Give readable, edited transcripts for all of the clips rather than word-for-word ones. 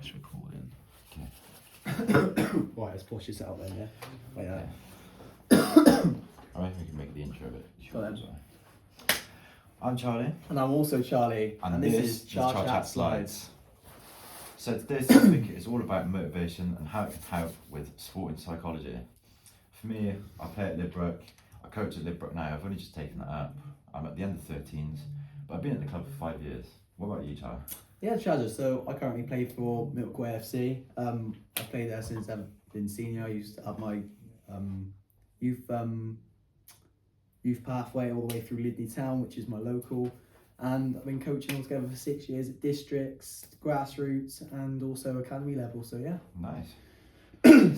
it's recording. Right, let's push this out then, yeah? Like that. I reckon we can make the intro a bit Go shorter. then. I'm Charlie. And I'm also Charlie, and this is Char Chat Slides. So today's topic is all about motivation and how it can help with sporting psychology. For me, I play at Lidbrook. I coach at Lidbrook now. I've only just taken that up. I'm at the end of 13s, but I've been at the club for 5 years. What about you, Char? Yeah, Chaz, so I currently play for Milkway FC. I've played there since I've been senior. I used to have my youth pathway all the way through Lydney Town, which is my local. And I've been coaching altogether for 6 years at districts, grassroots, and also academy level. So yeah. Nice.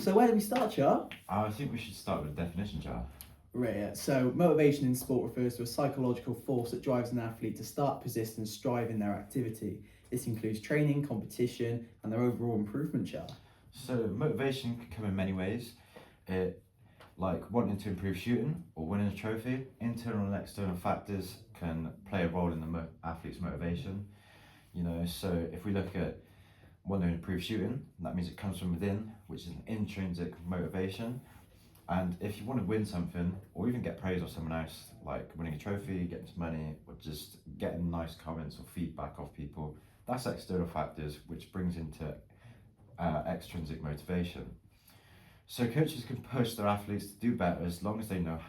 So where do we start, Char? I think we should start with the definition, Char. Right, yeah. So motivation in sport refers to a psychological force that drives an athlete to start, persist, and strive in their activity. This includes training, competition, and their overall improvement, Char. So motivation can come in many ways. Like wanting to improve shooting or winning a trophy. Internal and external factors can play a role in the athlete's motivation. You know, so if we look at wanting to improve shooting, that means it comes from within, which is an intrinsic motivation. And if you want to win something, or even get praise off someone else, like winning a trophy, getting some money, or just getting nice comments or feedback off people, that's external factors, which brings into extrinsic motivation. So coaches can push their athletes to do better as long as they know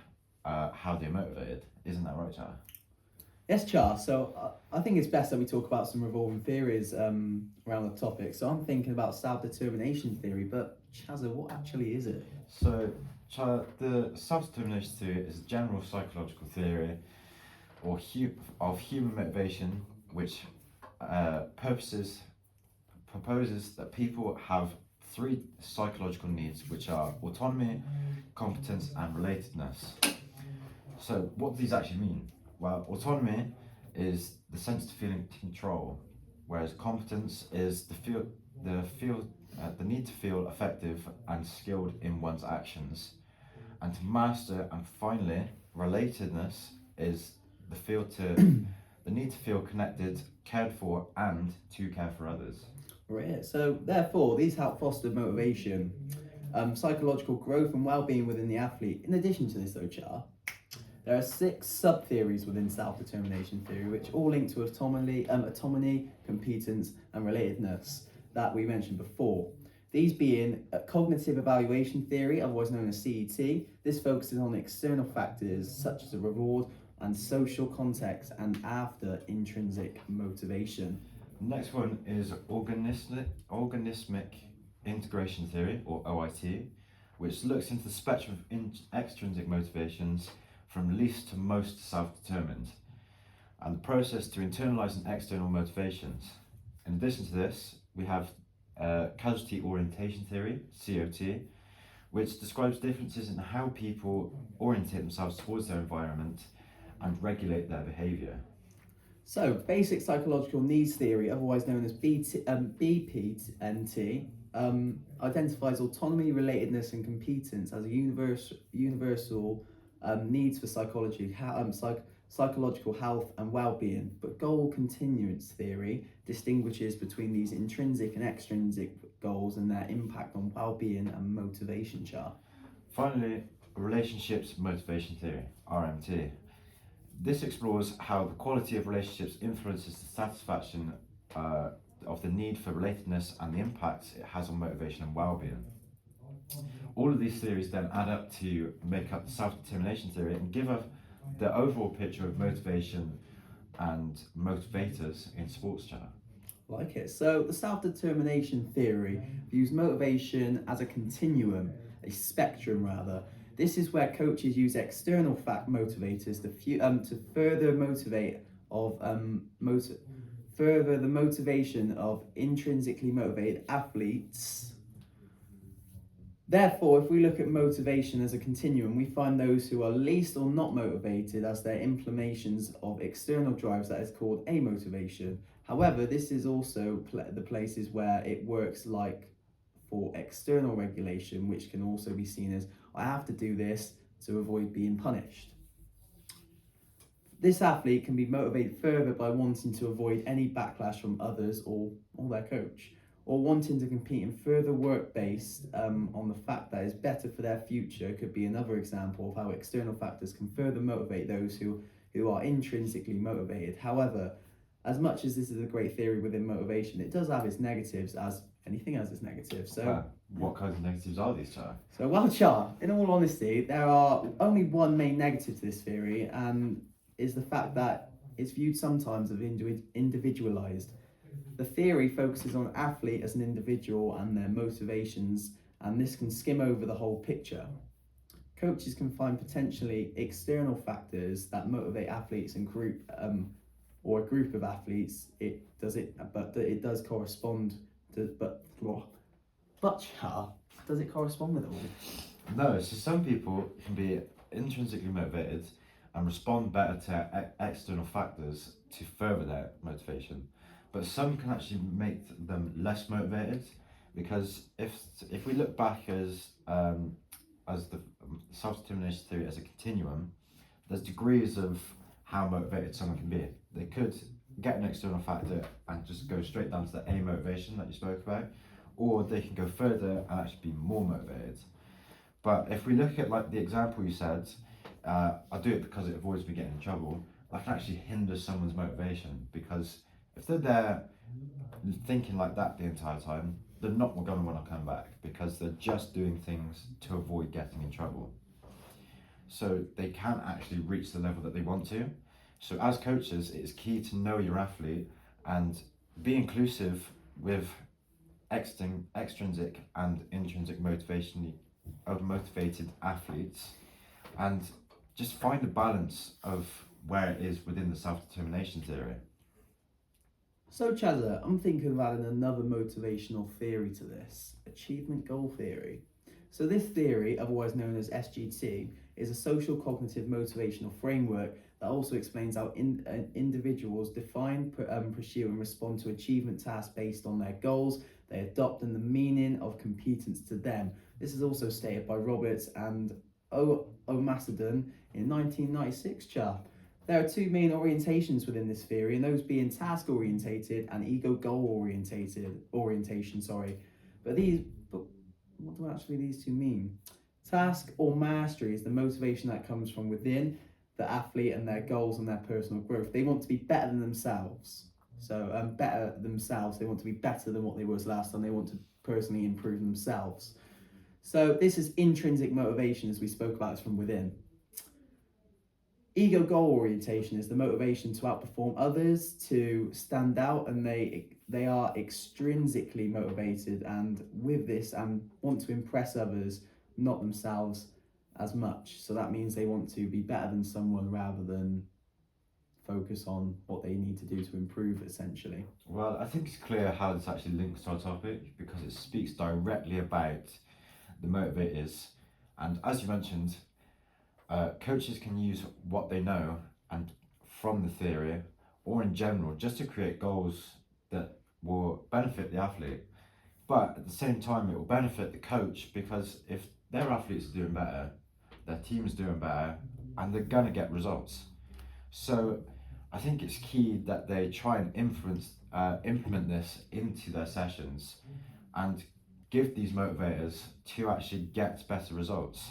how they're motivated. Isn't that right, Char? Yes, Char. So I think it's best that we talk about some revolving theories around the topic. So I'm thinking about self-determination theory, but Chazza, what actually is it? So, Char, the self-determination theory is a general psychological theory of human motivation, which proposes that people have three psychological needs, which are autonomy, competence, and relatedness. So what do these actually mean? Well, autonomy is the sense to feel in control, whereas competence is the need to feel effective and skilled in one's actions, and to master. And finally, relatedness is the need to feel connected, cared for, and to care for others. Right. So therefore, these help foster motivation, psychological growth, and well-being within the athlete. In addition to this, though, Char, there are 6 sub-theories within self-determination theory, which all link to autonomy, competence, and relatedness that we mentioned before. These being cognitive evaluation theory, otherwise known as CET. This focuses on external factors such as a reward and social context, and after intrinsic motivation. The next one is organismic integration theory, or OIT, which looks into the spectrum of extrinsic motivations from least to most self-determined, and the process to internalising external motivations. In addition to this, we have casualty orientation theory, COT, which describes differences in how people orientate themselves towards their environment and regulate their behaviour. So, basic psychological needs theory, otherwise known as BPNT, identifies autonomy, relatedness, and competence as a universal needs for psychological health and well-being. But goal continuance theory distinguishes between these intrinsic and extrinsic goals and their impact on well-being and motivation, Char. Finally, relationships motivation theory, RMT. This explores how the quality of relationships influences the satisfaction of the need for relatedness and the impact it has on motivation and well-being. All of these theories then add up to make up the self-determination theory and give us the overall picture of motivation and motivators in sports, Char. Like it. So the self-determination theory views motivation as a continuum, a spectrum rather. This is where coaches use external motivators to further the motivation of intrinsically motivated athletes. Therefore, if we look at motivation as a continuum, we find those who are least or not motivated as their implementations of external drives, that is called amotivation. However, this is also the places where it works like for external regulation, which can also be seen as, I have to do this to avoid being punished. This athlete can be motivated further by wanting to avoid any backlash from others or their coach, or wanting to compete in further work based on the fact that it's better for their future could be another example of how external factors can further motivate those who are intrinsically motivated. However, as much as this is a great theory within motivation, it does have its negatives, as anything has its negatives. So, what kinds of negatives are these, Char? so well, Char, in all honesty, there are only one main negative to this theory, and is the fact that it's viewed sometimes as individualized. The theory focuses on athlete as an individual and their motivations, and this can skim over the whole picture. Coaches can find potentially external factors that motivate athletes and or a group of athletes. But it does correspond to does it correspond with it all? No, so some people can be intrinsically motivated and respond better to external factors to further their motivation, but some can actually make them less motivated, because if we look back as the self-determination theory as a continuum, there's degrees of how motivated someone can be. They could get an external factor and just go straight down to the A motivation that you spoke about, or they can go further and actually be more motivated. But if we look at like the example you said, I do it because it avoids me getting in trouble, that can actually hinder someone's motivation, because if they're there thinking like that the entire time, they're not going to want to come back, because they're just doing things to avoid getting in trouble. So they can't actually reach the level that they want to. So as coaches, it is key to know your athlete and be inclusive with extrinsic and intrinsic motivation of motivated athletes, and just find a balance of where it is within the self-determination theory. So Chazza, I'm thinking of adding another motivational theory to this, achievement goal theory. So this theory, otherwise known as SGT, is a social cognitive motivational framework that also explains how individuals define, pursue and respond to achievement tasks based on their goals they adopt and the meaning of competence to them. This is also stated by Roberts and O'Macedon in 1996, Char. There are two main orientations within this theory, and those being task-orientated and ego-goal orientation. But what do actually these two mean? Task or mastery is the motivation that comes from within the athlete and their goals and their personal growth. They want to be better than themselves. So better themselves, they want to be better than what they was last time. They want to personally improve themselves. So this is intrinsic motivation, as we spoke about, is from within. Ego goal orientation is the motivation to outperform others, to stand out, and they are extrinsically motivated, and with this and want to impress others, not themselves as much. So that means they want to be better than someone rather than focus on what they need to do to improve, essentially. Well, I think it's clear how this actually links to our topic, because it speaks directly about the motivators. And as you mentioned, coaches can use what they know and from the theory or in general just to create goals that will benefit the athlete. But at the same time, it will benefit the coach, because if their athletes are doing better, their team is doing better, and they're going to get results. So I think it's key that they try and implement this into their sessions and give these motivators to actually get better results.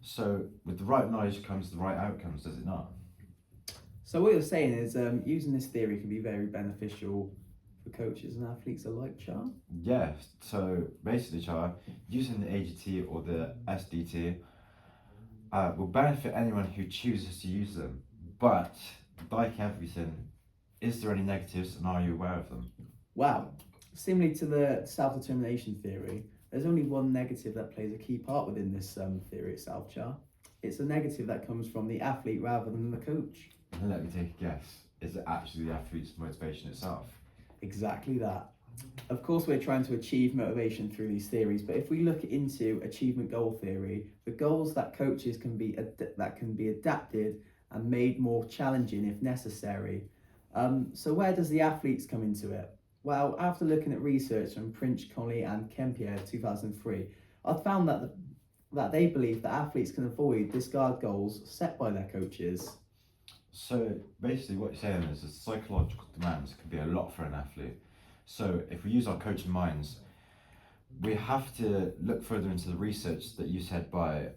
So with the right knowledge comes the right outcomes, does it not? So what you're saying is using this theory can be very beneficial for coaches and athletes alike, Char? Yeah, so basically, Char, using the AGT or the SDT will benefit anyone who chooses to use them. But like everything, is there any negatives, and are you aware of them? Wow. Similarly to the self-determination theory, there's only one negative that plays a key part within this theory itself, Char. It's a negative that comes from the athlete rather than the coach. Let me take a guess. Is it actually the athlete's motivation itself? Exactly that. Of course, we're trying to achieve motivation through these theories, but if we look into achievement goal theory, the goals that coaches can be adapted and made more challenging if necessary. So where does the athletes come into it? Well, after looking at research from Prince, Conley and Kempier 2003, I found that they believe that athletes can avoid discard goals set by their coaches. So basically what you're saying is the psychological demands can be a lot for an athlete. So if we use our coaching minds, we have to look further into the research that you said by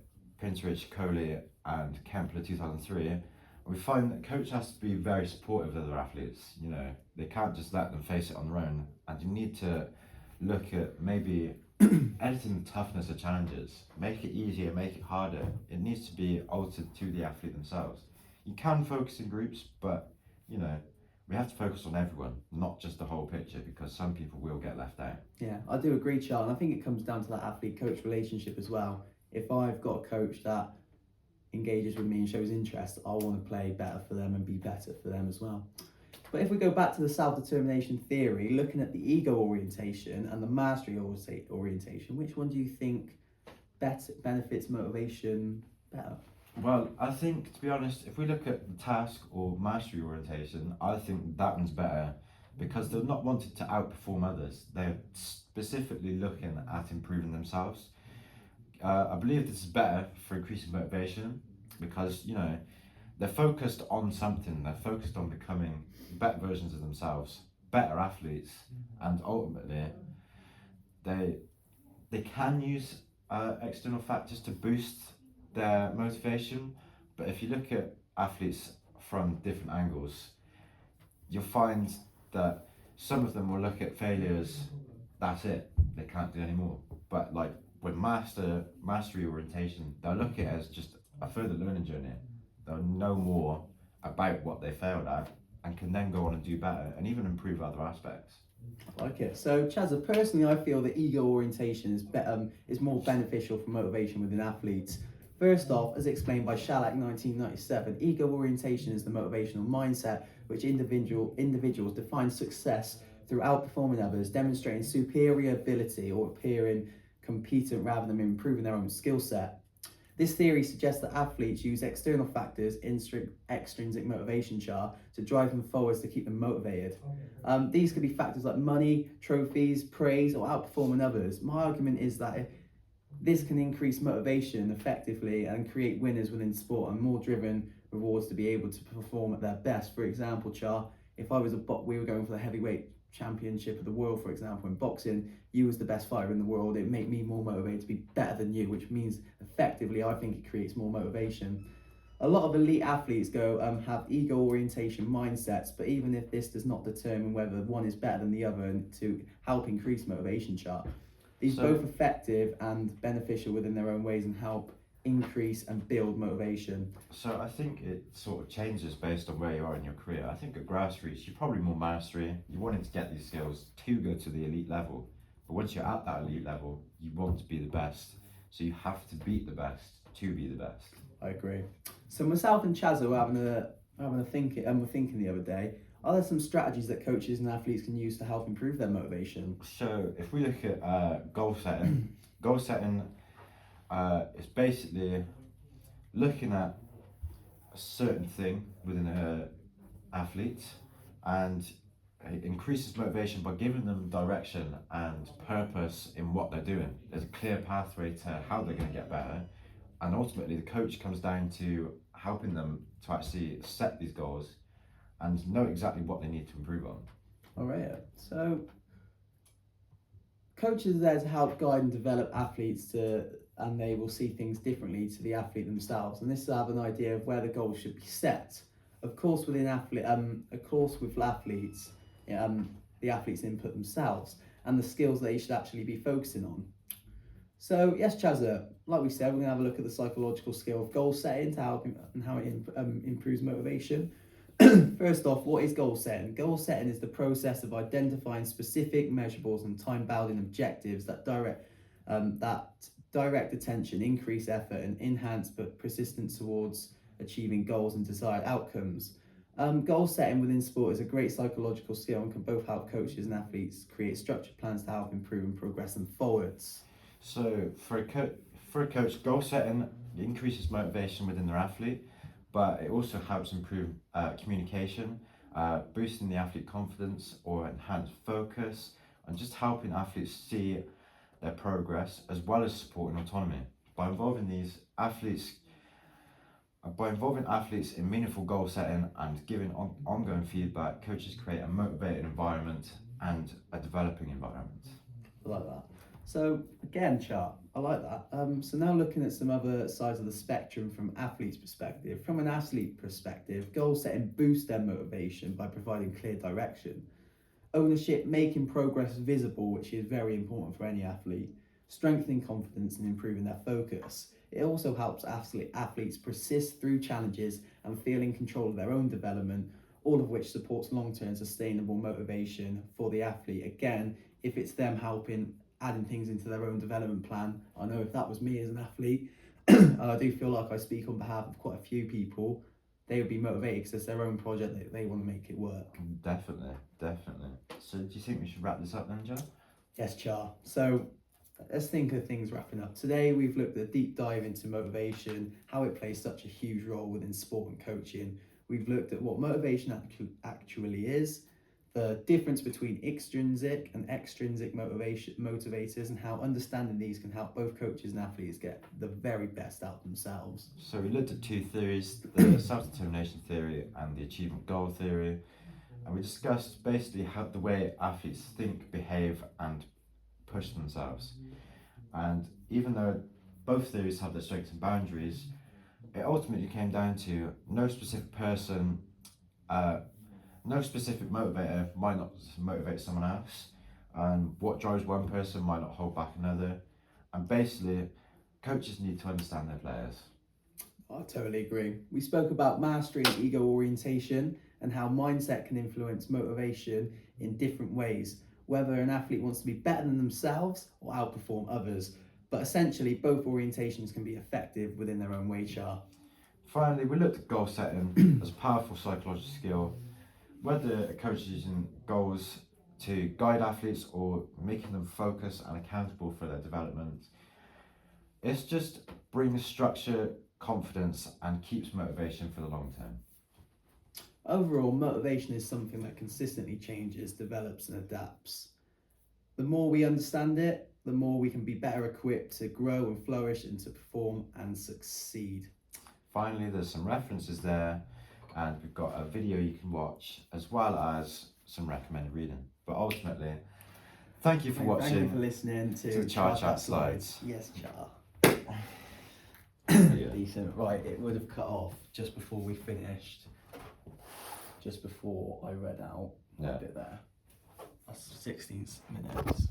Pinterich, Coley and Kempler 2003. And we find that coach has to be very supportive of their athletes. You know, they can't just let them face it on their own, and you need to look at maybe editing the toughness of challenges, make it easier, make it harder. It needs to be altered to the athlete themselves. You can focus in groups, but you know, we have to focus on everyone, not just the whole picture, because some people will get left out. Yeah, I do agree, Char, and I think it comes down to that athlete-coach relationship as well. If I've got a coach that engages with me and shows interest, I want to play better for them and be better for them as well. But if we go back to the self-determination theory, looking at the ego orientation and the mastery orientation, which one do you think benefits motivation better? Well, I think, to be honest, if we look at the task or mastery orientation, I think that one's better because they're not wanting to outperform others. They're specifically looking at improving themselves. I believe this is better for increasing motivation because, you know, they're focused on something. They're focused on becoming better versions of themselves, better athletes, and ultimately, they can use external factors to boost their motivation. But if you look at athletes from different angles, you'll find that some of them will look at failures, that's it, they can't do anymore. But like with mastery orientation, they'll look at it as just a further learning journey. They'll know more about what they failed at and can then go on and do better and even improve other aspects. I like it. So, Chazza, personally, I feel that ego orientation is more beneficial for motivation within athletes. First off, as explained by Shalak 1997, ego orientation is the motivational mindset which individuals define success through outperforming others, demonstrating superior ability or appearing competent rather than improving their own skill set. This theory suggests that athletes use external factors, extrinsic motivation, Char, to drive them forwards to keep them motivated. These could be factors like money, trophies, praise, or outperforming others. My argument is that this can increase motivation effectively and create winners within sport and more driven rewards to be able to perform at their best. For example, Char, if I was we were going for the heavyweight championship of the world, for example, in boxing, you was the best fighter in the world, it made me more motivated to be better than you, which means effectively I think it creates more motivation. A lot of elite athletes have ego orientation mindsets, but even if this does not determine whether one is better than the other and to help increase motivation, Chart, these both effective and beneficial within their own ways and help increase and build motivation. So I think it sort of changes based on where you are in your career. I think at grassroots, you're probably more mastery. You're wanting to get these skills to go to the elite level. But once you're at that elite level, you want to be the best. So you have to beat the best to be the best. I agree. So myself and Chazza were having a thinking the other day. Are there some strategies that coaches and athletes can use to help improve their motivation? So if we look at goal setting, it's basically looking at a certain thing within an athlete, and it increases motivation by giving them direction and purpose in what they're doing. There's a clear pathway to how they're going to get better, and ultimately the coach comes down to helping them to actually set these goals and know exactly what they need to improve on. All right, so coaches are there to help guide and develop athletes and they will see things differently to the athlete themselves, and this will have an idea of where the goals should be set. Of course, with athletes, the athletes input themselves and the skills they should actually be focusing on. So yes, Chazza, like we said, we're going to have a look at the psychological skill of goal setting how it improves motivation. First off, what is goal setting? Goal setting is the process of identifying specific measurables and time-bounding objectives that direct attention, increase effort, and enhance persistence towards achieving goals and desired outcomes. Goal setting within sport is a great psychological skill and can both help coaches and athletes create structured plans to help improve and progress them forwards. So for a coach, goal setting increases motivation within their athlete, but it also helps improve communication, boosting the athlete confidence or enhance focus, and just helping athletes see their progress as well as supporting autonomy. By involving athletes in meaningful goal setting and giving ongoing feedback, coaches create a motivated environment and a developing environment. I like that. So again, Char, I like that. So now looking at some other sides of the spectrum from athletes' perspective. From an athlete perspective, goal setting boosts their motivation by providing clear direction. Ownership, making progress visible, which is very important for any athlete. Strengthening confidence and improving their focus. It also helps athletes persist through challenges and feel in control of their own development, all of which supports long-term sustainable motivation for the athlete. Again, if it's them helping adding things into their own development plan. I know if that was me as an athlete, I do feel like I speak on behalf of quite a few people. They would be motivated because it's their own project, they want to make it work. Definitely. So do you think we should wrap this up then, Joe? Yes, Char. So let's think of things wrapping up. Today we've looked at a deep dive into motivation, how it plays such a huge role within sport and coaching. We've looked at what motivation actually is, the difference between intrinsic and extrinsic motivators, and how understanding these can help both coaches and athletes get the very best out of themselves. So we looked at two theories, the self-determination theory and the achievement goal theory, and we discussed basically how the way athletes think, behave and push themselves. And even though both theories have their strengths and boundaries, it ultimately came down to no specific person, no specific motivator might not motivate someone else, and what drives one person might not hold back another. And basically, coaches need to understand their players. I totally agree. We spoke about mastering ego orientation and how mindset can influence motivation in different ways, whether an athlete wants to be better than themselves or outperform others. But essentially, both orientations can be effective within their own way, Char. Finally, we looked at goal setting as a powerful psychological skill. Whether a coach is using goals to guide athletes or making them focus and accountable for their development, it's just brings structure, confidence and keeps motivation for the long term. Overall, motivation is something that consistently changes, develops and adapts. The more we understand it, the more we can be better equipped to grow and flourish and to perform and succeed. Finally, there's some references there, and we've got a video you can watch as well as some recommended reading. But ultimately, thank you for watching. Thank you for listening to the Char Chat Slides. Yes, Char. Yeah. Decent. Right, it would have cut off just before we finished. Just before I read out a bit there. That's 16 minutes.